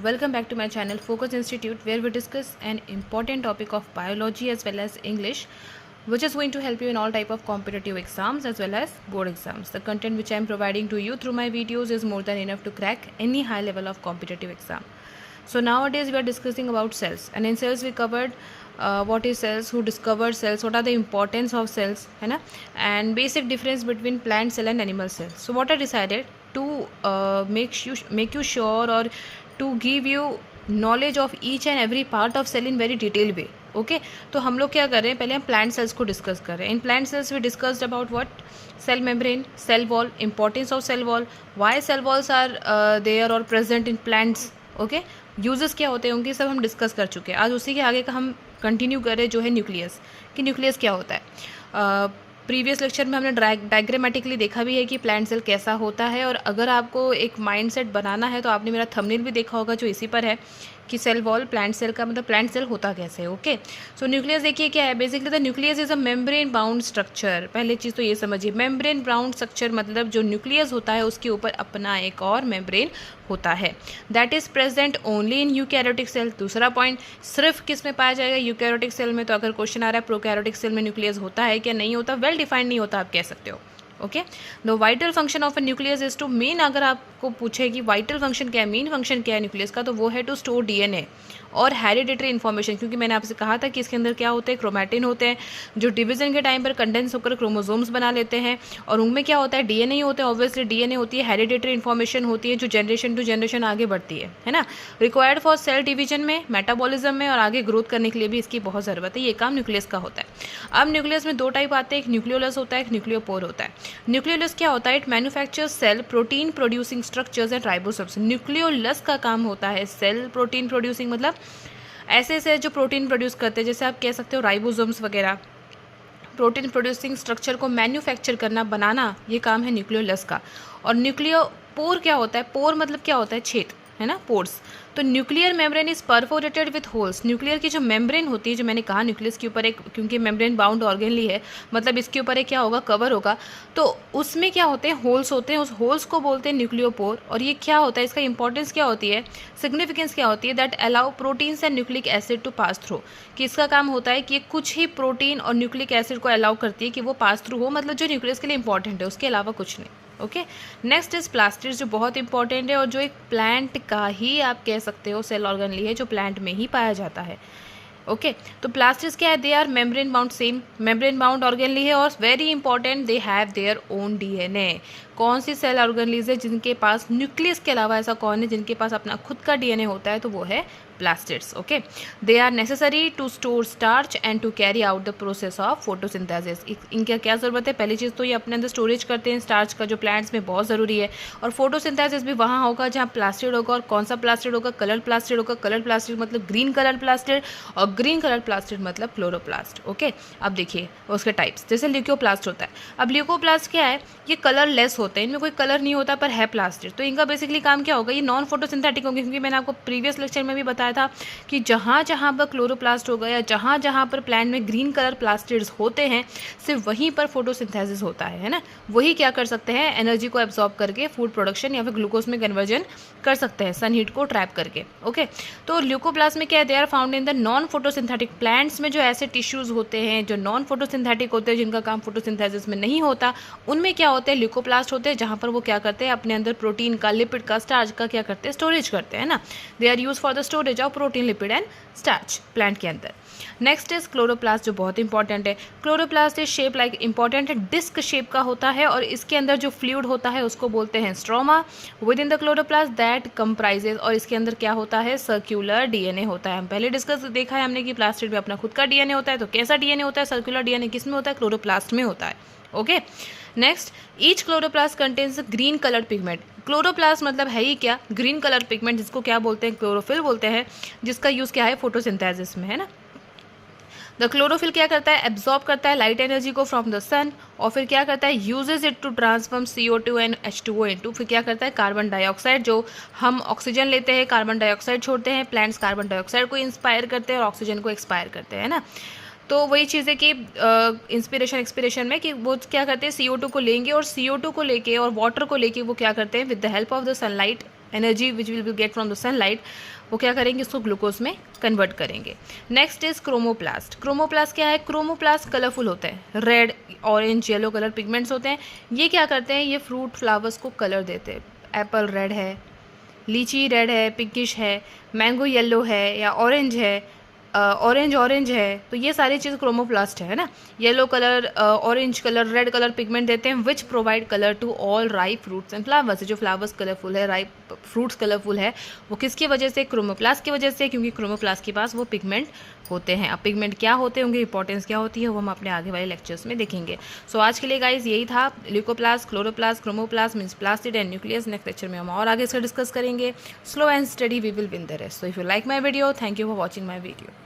Welcome back to my channel Focus Institute, where we discuss an important topic of biology as well as English, which is going to help you in all type of competitive exams as well as board exams. The content which I am providing to you through my videos is more than enough to crack any high level of competitive exam. So nowadays we are discussing about cells, and in cells we covered what is cells, who discovered cells, what are the importance of cells, है ना, and basic difference between plant cell and animal cell. So what I decided to make you sure or to give you knowledge of each and every part of cell in very detailed way. Okay तो हम लोग क्या कर रहे हैं, पहले हम plant cells को डिस्कस कर रहे हैं. In plant cells we discussed about what cell membrane, cell wall, importance of cell wall, why cell walls are there और present in plants. Okay uses क्या होते हैं उनके, सब हम डिस्कस कर चुके हैं. आज उसी के आगे का हम कंटिन्यू कर रहे हैं, जो है न्यूक्लियस, कि न्यूक्लियस क्या होता है. प्रीवियस लेक्चर में हमने डायग्रामेटिकली देखा भी है कि प्लांट सेल कैसा होता है, और अगर आपको एक माइंडसेट बनाना है तो आपने मेरा थंबनेल भी देखा होगा जो इसी पर है, कि सेल वॉल प्लांट सेल का मतलब प्लांट सेल होता कैसे है. ओके सो न्यूक्लियस देखिए क्या है. Basically the nucleus is a membrane bound structure. पहले चीज़ तो ये समझिए, मेम्ब्रेन बाउंड स्ट्रक्चर मतलब जो न्यूक्लियस होता है उसके ऊपर अपना एक और मेम्ब्रेन होता है. That is present only in eukaryotic cell. दूसरा पॉइंट, सिर्फ किस में पाया जाएगा, यूकैरियोटिक सेल में. तो अगर क्वेश्चन आ रहा है प्रोकैरियोटिक सेल में न्यूक्लियस होता है क्या, नहीं होता, वेल डिफाइंड नहीं होता, आप कह सकते हो. Okay the vital function of a nucleus is two, main अगर आपको पूछे कि वाइटल फंक्शन क्या है, मेन फंक्शन क्या है न्यूक्लियस का, तो वो है टू स्टोर डीएनए और हेरिडिटरी इन्फॉर्मेशन. क्योंकि मैंने आपसे कहा था कि इसके अंदर क्या होते हैं, क्रोमैटिन होते हैं, जो डिवीजन के टाइम पर कंडेंस होकर क्रोमोसोम्स बना लेते हैं. और उनमें क्या होता है, डीएनए ही होते हैं. ऑब्वियसली डीएनए होती है, हेरिडिटरी इन्फॉर्मेशन होती है, जो जनरेशन टू जनरेशन आगे बढ़ती है ना. रिक्वायर्ड फॉर सेल डिवीजन में, मेटाबॉलिज्म में, और आगे ग्रोथ करने के लिए भी इसकी बहुत ज़रूरत है. ये काम न्यूक्लियस का होता है. अब न्यूक्लियस में दो टाइप आते हैं, एक न्यूक्लियोलस होता है, एक न्यूक्लियोपोर होता है. न्यूक्लियोलस क्या होता है, it manufacture cell protein producing structures and ribosomes. Nucleolus का काम होता है सेल प्रोटीन प्रोड्यूसिंग, मतलब ऐसे ऐसे जो प्रोटीन प्रोड्यूस करते हैं, जैसे आप कह सकते हो राइबोसोम्स वगैरह, प्रोटीन प्रोड्यूसिंग स्ट्रक्चर को मैन्युफैक्चर करना, बनाना, ये काम है न्यूक्लियोलस का. और न्यूक्लियोपोर क्या होता है, पोर मतलब क्या होता है, छेद, है ना, पोर्स. तो nuclear membrane is perforated with holes. Nuclear की जो मेम्ब्रेन होती है, जो मैंने कहा न्यूक्लियस के ऊपर एक, क्योंकि मेम्ब्रेन बाउंड ऑर्गेनली है, मतलब इसके ऊपर एक क्या होगा, कवर होगा, तो उसमें क्या होते हैं, होल्स होते हैं. उस होल्स को बोलते हैं न्यूक्लियोपोर. और ये क्या होता है, इसका इंपॉर्टेंस क्या होती है, सिग्निफिकेंस क्या होती है, that allow proteins and nucleic acid to pass through. कि इसका काम होता है कि कुछ ही प्रोटीन और न्यूक्लिक एसिड को अलाउ करती है कि वो पास थ्रू हो, मतलब जो न्यूक्लियस के लिए इंपॉर्टेंट है, उसके अलावा कुछ नहीं. ओके नेक्स्ट इज प्लास्टिड्स, जो बहुत इंपॉर्टेंट है और जो एक प्लांट का ही आप कह सकते हो सेल ऑर्गेनली है, जो प्लांट में ही पाया जाता है. ओके तो प्लास्टिड्स क्या है, they are membrane bound, same membrane bound organelle है, और very important they have their own DNA. कौन सी सेल ऑर्गेनलीज है जिनके पास न्यूक्लियस के अलावा ऐसा कौन है जिनके पास अपना खुद का डीएनए होता है, तो वो है plastids. Okay they are necessary to store starch and to carry out the process of photosynthesis. इनका क्या ज़रूरत है, पहली चीज़ तो ये अपने अंदर स्टोरेज करते हैं स्टार्च का, जो प्लांट्स में बहुत ज़रूरी है. और फोटोसिंथेसिस भी वहाँ होगा जहाँ प्लास्टिड होगा. और कौन सा प्लास्टिड होगा, कलर प्लास्टिड होगा. कलर प्लास्टिड मतलब ग्रीन कलर प्लास्टिड, और ग्रीन कलर प्लास्टिड मतलब क्लोरोप्लास्ट. ओके अब देखिए उसके टाइप्स, जैसे ल्यूकोप्लास्ट होता है. अब ल्यूकोप्लास्ट क्या है, ये कलरलेस होते हैं, इनमें कोई कलर नहीं होता पर है प्लास्टिड. तो इनका बेसिकली काम क्या होगा, ये नॉन फोटोसिंथेटिक होंगे. क्योंकि मैंने आपको प्रीवियस लेक्चर में भी बताया था कि जहाँ जहाँ पर क्लोरोप्लास्ट होगा या जहाँ जहाँ पर प्लांट में ग्रीन कलर प्लास्टिड्स होते हैं, सिर्फ वहीं पर फोटोसिंथेसिस होता है ना. वही क्या कर सकते हैं, एनर्जी को एब्जॉर्ब करके फूड प्रोडक्शन या फिर ग्लूकोज में कन्वर्जन कर सकते हैं, सन हीट को ट्रैप करके. ओके तो ल्यूकोप्लास्ट में क्या है, they are found in the non photosynthetic plants में. जो ऐसे टिश्यूज होते हैं जो नॉन फोटोसिंथेटिक होते हैं, जिनका काम फोटोसिंथेसिस में नहीं होता, उनमें क्या होते हैं, ल्यूकोप्लास्ट होते हैं, जहाँ पर वो क्या करते हैं, अपने अंदर प्रोटीन का, लिपिड का, स्टार्च का क्या करते हैं, स्टोरेज करते हैं ना. They are use for the storage of protein, lipid and starch plant के अंदर. नेक्स्ट इज क्लोरोप्लास्ट, जो बहुत इंपॉर्टेंट है. Chloroplast is shape like, important है, डिस्क शेप का होता है, और इसके अंदर जो फ्लूइड होता है उसको बोलते हैं stroma with in the chloroplast that comprises. और इसके अंदर क्या होता है, सर्कुलर डीएनए होता है. हम पहले डिस्कस देखा है हमने कि प्लास्टिड में अपना खुद का डीएनए होता है. तो कैसा डीएनए होता है, सर्कुलर डीएनए किस में होता है, क्लोरोप्लास्ट में होता है. Okay next, each chloroplast contains green colour pigment. Chloroplast मतलब है ही क्या, ग्रीन कलर पिगमेंट, जिसको क्या बोलते हैं, क्लोरोफिल बोलते हैं, जिसका यूज़ क्या है, फोटोसिंथेसिस में, है ना. द क्लोरोफिल क्या करता है, एब्जॉर्ब करता है लाइट एनर्जी को फ्रॉम द सन, और फिर क्या करता है, uses it to transform CO2 and H2O into, फिर क्या करता है, कार्बन डाइऑक्साइड. जो हम ऑक्सीजन लेते हैं, कार्बन डाइऑक्साइड छोड़ते हैं, प्लांट्स कार्बन डाइऑक्साइड को इंस्पायर करते हैं और ऑक्सीजन को एक्सपायर करते हैं ना. तो वही चीज़ है कि इंस्पिरेशन एक्सपिरेशन में, कि वो क्या करते हैं, CO2 को लेंगे और CO2 को लेके और वाटर को लेके वो क्या करते हैं, with the help of the sunlight energy which will be get from the sunlight, वो क्या करेंगे, इसको ग्लूकोज में कन्वर्ट करेंगे। Next is chromoplast. क्रोमोप्लास्ट क्या है, क्रोमोप्लास्ट कलरफुल होते हैं, red orange yellow colour pigments होते हैं। ये क्या करते हैं, ये फ्रूट फ्लावर्स को कलर देते हैं। एप्पल रेड है, लीची रेड है, पिंकिश है, मैंगो येलो है या ऑरेंज है, ऑरेंज है, तो ये सारी चीज़ क्रोमोप्लास्ट है ना। Yellow colour, orange colour, red colour pigment देते हैं which provide colour to all ripe fruits and flowers. जो फ्लावर्स कलरफुल है, राइप फ्रूट्स कलरफुल है, वो किसकी वजह से, क्रोमोप्लास्ट की वजह से, क्योंकि क्रोमोप्लास्ट के पास वो पिगमेंट होते हैं। अब पिगमेंट क्या होते हैं, उनकी इंपॉर्टेंस क्या होती है, वो हम अपने आगे वाले लेक्चर्स में देखेंगे। सो आज के लिए गाइज यही था, leucoplast, chloroplast, chromoplast means plastid and nucleus. Next lecture में हम और आगे इसका डिस्कस करेंगे। Slow and steady we will win the race. So if you like my video, thank you for watching my video.